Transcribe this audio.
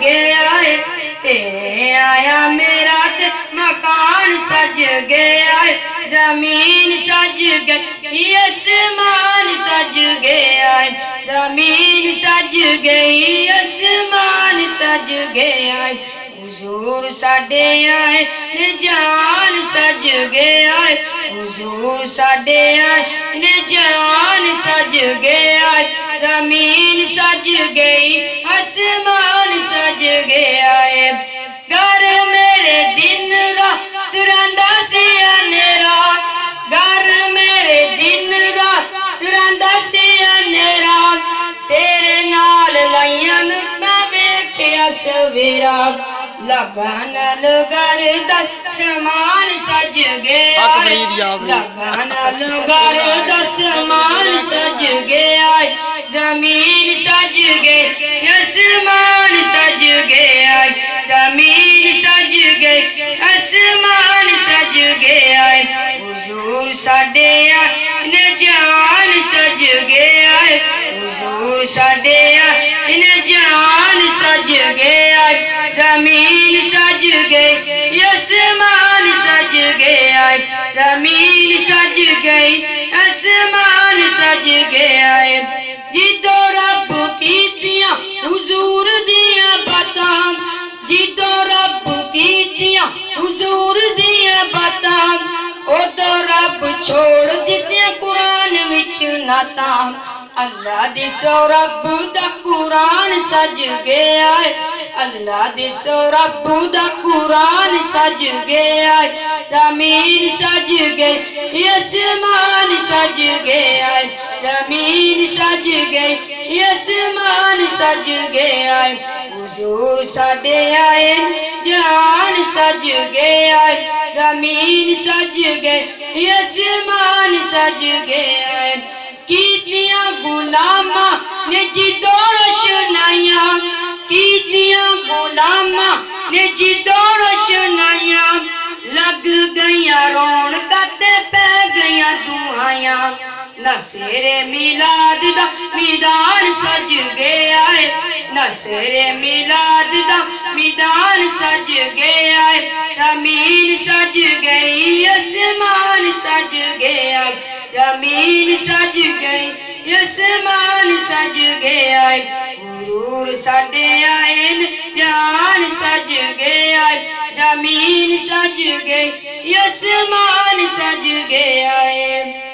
گیا ہے تیرے آیا میرا تے مکان سج گیا ہے زمین سج گئی آسمان سج گیا ہے زمین سج گئی آسمان سج گیا ہے حضور ساڈے آئے نے جان سج گیا ہے حضور ساڈے آئے نے جان سج گیا ہے زمین سج گئی آسمان سج گیا ہے گھر میرے دن رات رہندا سی اندھیرا گھر میرے دن رات رہندا سی اندھیرا تیرے نال لائیاں میں ویکھیا سویرا لگن لگر دس مان سج گیا لگن لگر دس مان سج گیا زمین سج گئی آسمان سج گیا زمین سج گئی آسمان سج گیا حضور ساڈے نے جان سج گیا حضور ساڈے نے جان سج گیا زمین سج گئی آسمان سج گیا زمین سج گئی آسمان سج گیا جدو رب کیتیاں حضور دیاں باتاں جدو رب کیتیاں حضور دیاں باتاں ادو رب چھوڑ دتیاں قرآن وچ نعتاں اللہ دسو رب دا قرآن سج گیا اللہ دسو رب دا قرآن سج گیا زمین سج گئی آسمان سج گیا زمین سج گئی آسمان سج گیا حضور ساڈے آئے جان سج گیا زمین سج گئی آسمان سج گیا کیتیاں غلاماں نے جدو روشنائیاں کیتیاں غلاماں نے جدو روشنائیاں لگ گئیاں رونقاں تے پہ گئیاں دعائیاں نصر میلاد دا میدان سج گیا نصر میلاد دا میدان سج گیا زمین سج گئی آسمان سج گیا زمین سج گئی آسمان سج گیا حضور ساڈے آئے جان سج گیا زمین سج گئی آسمان سج گیا